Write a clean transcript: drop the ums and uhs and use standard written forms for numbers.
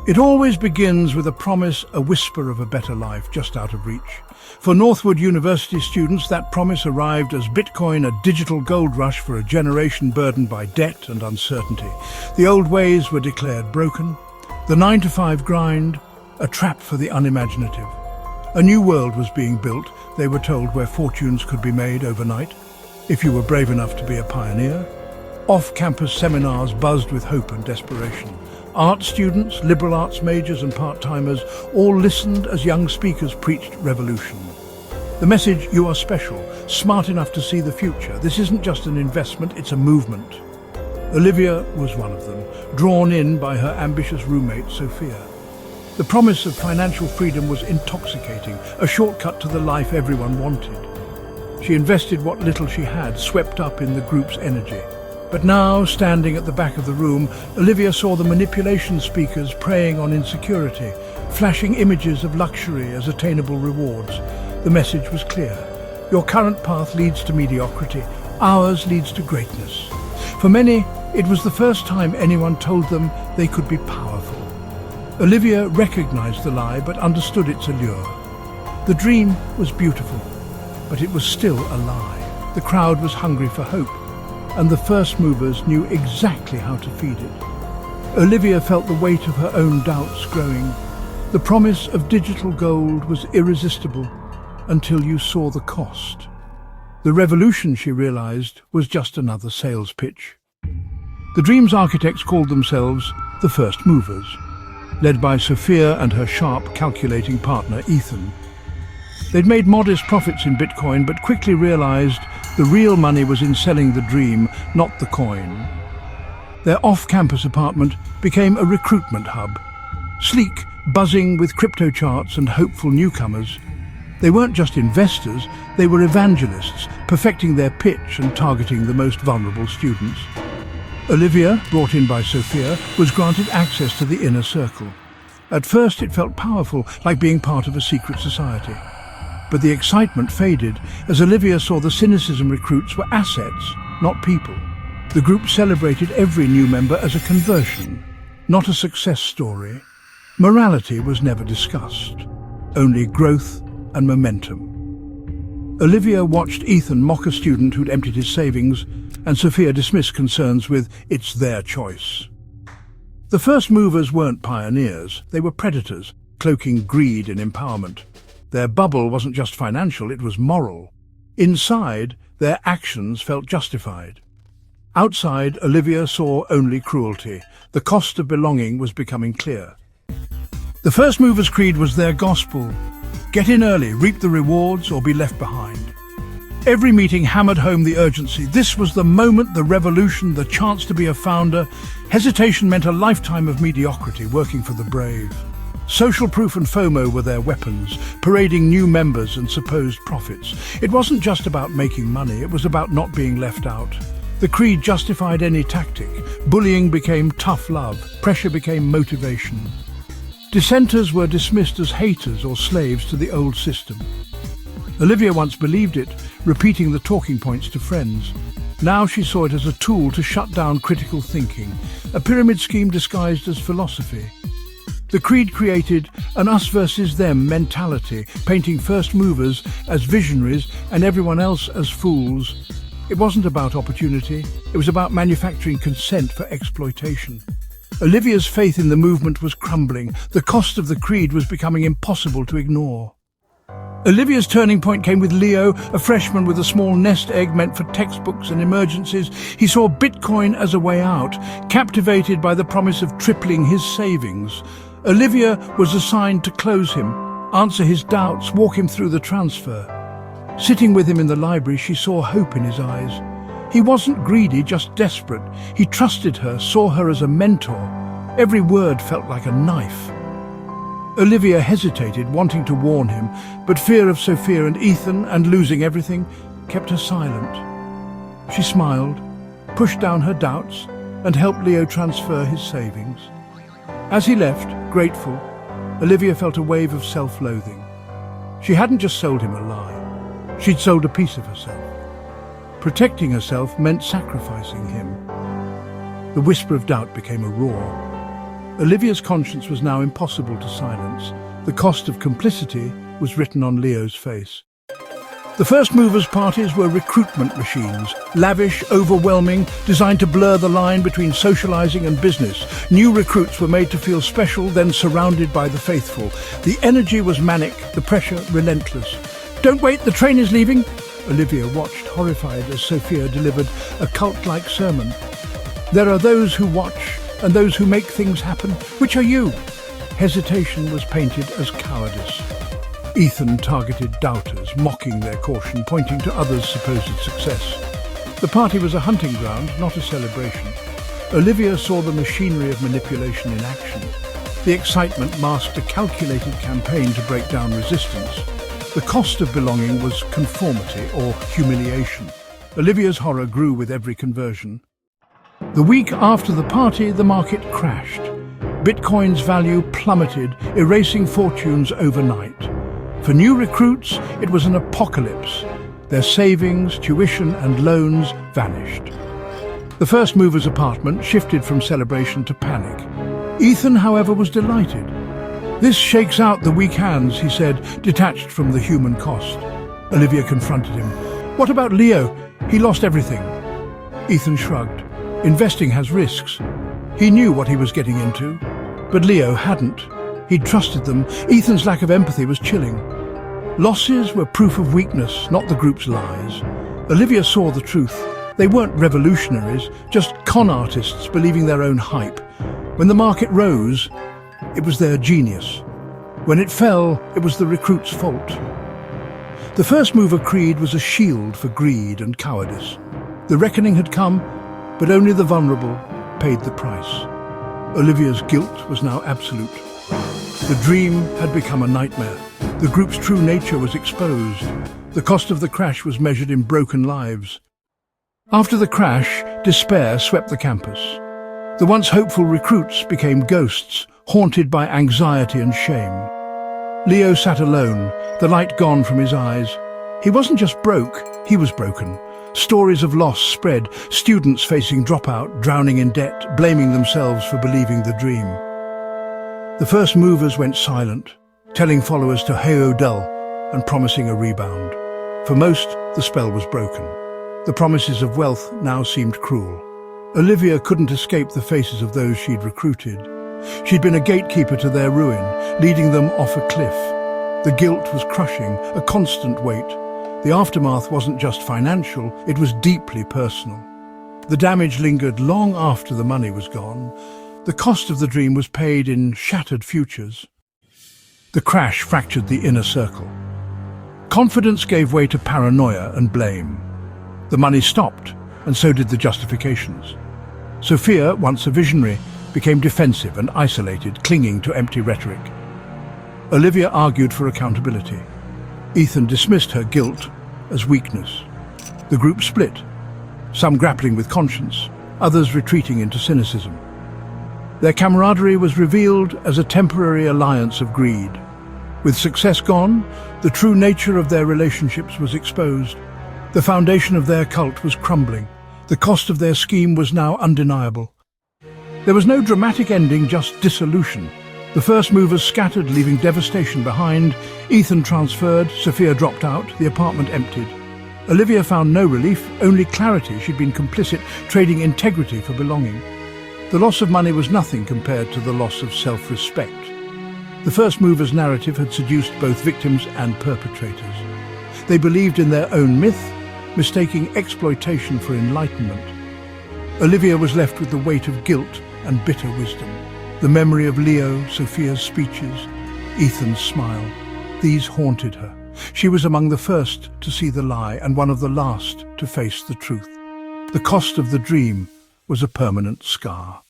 It always begins with a promise, a whisper of a better life just out of reach. For Northwood University students, that promise arrived as Bitcoin, a digital gold rush for a generation burdened by debt and uncertainty. The old ways were declared broken, the 9-to-5 grind, a trap for the unimaginative. A new world was being built, they were told, where fortunes could be made overnight, if you were brave enough to be a pioneer. Off-campus seminars buzzed with hope and desperation. Art students, liberal arts majors and part-timers all listened as young speakers preached revolution. The message, you are special, smart enough to see the future. This isn't just an investment, it's a movement. Olivia was one of them, drawn in by her ambitious roommate, Sophia. The promise of financial freedom was intoxicating, a shortcut to the life everyone wanted. She invested what little she had, swept up in the group's energy. But now, standing at the back of the room, Olivia saw the manipulation speakers preying on insecurity, flashing images of luxury as attainable rewards. The message was clear. Your current path leads to mediocrity. Ours leads to greatness. For many, it was the first time anyone told them they could be powerful. Olivia recognized the lie but understood its allure. The dream was beautiful, but it was still a lie. The crowd was hungry for hope, and the first movers knew exactly how to feed it. Olivia felt the weight of her own doubts growing. The promise of digital gold was irresistible until you saw the cost. The revolution, she realized, was just another sales pitch. The dream's architects called themselves the First Movers, led by Sophia and her sharp, calculating partner, Ethan. They'd made modest profits in Bitcoin, but quickly realized the real money was in selling the dream, not the coin. Their off-campus apartment became a recruitment hub. Sleek, buzzing with crypto charts and hopeful newcomers. They weren't just investors, they were evangelists, perfecting their pitch and targeting the most vulnerable students. Olivia, brought in by Sophia, was granted access to the inner circle. At first it felt powerful, like being part of a secret society. But the excitement faded as Olivia saw the cynicism recruits were assets, not people. The group celebrated every new member as a conversion, not a success story. Morality was never discussed, only growth and momentum. Olivia watched Ethan mock a student who'd emptied his savings, and Sophia dismissed concerns with, "It's their choice." The first movers weren't pioneers, they were predators, cloaking greed in empowerment. Their bubble wasn't just financial, it was moral. Inside, their actions felt justified. Outside, Olivia saw only cruelty. The cost of belonging was becoming clear. The First Movers' creed was their gospel. Get in early, reap the rewards, or be left behind. Every meeting hammered home the urgency. This was the moment, the revolution, the chance to be a founder. Hesitation meant a lifetime of mediocrity, working for the brave. Social proof and FOMO were their weapons, parading new members and supposed profits. It wasn't just about making money, it was about not being left out. The creed justified any tactic. Bullying became tough love, pressure became motivation. Dissenters were dismissed as haters or slaves to the old system. Olivia once believed it, repeating the talking points to friends. Now she saw it as a tool to shut down critical thinking, a pyramid scheme disguised as philosophy. The creed created an us versus them mentality, painting first movers as visionaries and everyone else as fools. It wasn't about opportunity, it was about manufacturing consent for exploitation. Olivia's faith in the movement was crumbling. The cost of the creed was becoming impossible to ignore. Olivia's turning point came with Leo, a freshman with a small nest egg meant for textbooks and emergencies. He saw Bitcoin as a way out, captivated by the promise of tripling his savings. Olivia was assigned to close him, answer his doubts, walk him through the transfer. Sitting with him in the library, she saw hope in his eyes. He wasn't greedy, just desperate. He trusted her, saw her as a mentor. Every word felt like a knife. Olivia hesitated, wanting to warn him, but fear of Sophia and Ethan and losing everything kept her silent. She smiled, pushed down her doubts, and helped Leo transfer his savings. As he left, grateful, Olivia felt a wave of self-loathing. She hadn't just sold him a lie. She'd sold a piece of herself. Protecting herself meant sacrificing him. The whisper of doubt became a roar. Olivia's conscience was now impossible to silence. The cost of complicity was written on Leo's face. The first movers' parties were recruitment machines, lavish, overwhelming, designed to blur the line between socializing and business. New recruits were made to feel special, then surrounded by the faithful. The energy was manic, the pressure relentless. "Don't wait, the train is leaving!" Olivia watched, horrified, as Sophia delivered a cult-like sermon. "There are those who watch and those who make things happen. Which are you?" Hesitation was painted as cowardice. Ethan targeted doubters, mocking their caution, pointing to others' supposed success. The party was a hunting ground, not a celebration. Olivia saw the machinery of manipulation in action. The excitement masked a calculated campaign to break down resistance. The cost of belonging was conformity or humiliation. Olivia's horror grew with every conversion. The week after the party, the market crashed. Bitcoin's value plummeted, erasing fortunes overnight. For new recruits, it was an apocalypse. Their savings, tuition and loans vanished. The first mover's apartment shifted from celebration to panic. Ethan, however, was delighted. "This shakes out the weak hands," he said, detached from the human cost. Olivia confronted him. "What about Leo? He lost everything." Ethan shrugged. "Investing has risks." He knew what he was getting into. But Leo hadn't. He'd trusted them. Ethan's lack of empathy was chilling. Losses were proof of weakness, not the group's lies. Olivia saw the truth. They weren't revolutionaries, just con artists believing their own hype. When the market rose, it was their genius. When it fell, it was the recruit's fault. The first mover creed was a shield for greed and cowardice. The reckoning had come, but only the vulnerable paid the price. Olivia's guilt was now absolute. The dream had become a nightmare. The group's true nature was exposed. The cost of the crash was measured in broken lives. After the crash, despair swept the campus. The once hopeful recruits became ghosts, haunted by anxiety and shame. Leo sat alone, the light gone from his eyes. He wasn't just broke, he was broken. Stories of loss spread, students facing dropout, drowning in debt, blaming themselves for believing the dream. The first movers went silent, telling followers to "Hey-o dull" and promising a rebound. For most, the spell was broken. The promises of wealth now seemed cruel. Olivia couldn't escape the faces of those she'd recruited. She'd been a gatekeeper to their ruin, leading them off a cliff. The guilt was crushing, a constant weight. The aftermath wasn't just financial, it was deeply personal. The damage lingered long after the money was gone. The cost of the dream was paid in shattered futures. The crash fractured the inner circle. Confidence gave way to paranoia and blame. The money stopped, and so did the justifications. Sophia, once a visionary, became defensive and isolated, clinging to empty rhetoric. Olivia argued for accountability. Ethan dismissed her guilt as weakness. The group split, some grappling with conscience, others retreating into cynicism. Their camaraderie was revealed as a temporary alliance of greed. With success gone, the true nature of their relationships was exposed. The foundation of their cult was crumbling. The cost of their scheme was now undeniable. There was no dramatic ending, just dissolution. The first movers scattered, leaving devastation behind. Ethan transferred, Sophia dropped out, the apartment emptied. Olivia found no relief, only clarity. She'd been complicit, trading integrity for belonging. The loss of money was nothing compared to the loss of self-respect. The first movers' narrative had seduced both victims and perpetrators. They believed in their own myth, mistaking exploitation for enlightenment. Olivia was left with the weight of guilt and bitter wisdom. The memory of Leo, Sophia's speeches, Ethan's smile. These haunted her. She was among the first to see the lie and one of the last to face the truth. The cost of the dream was a permanent scar.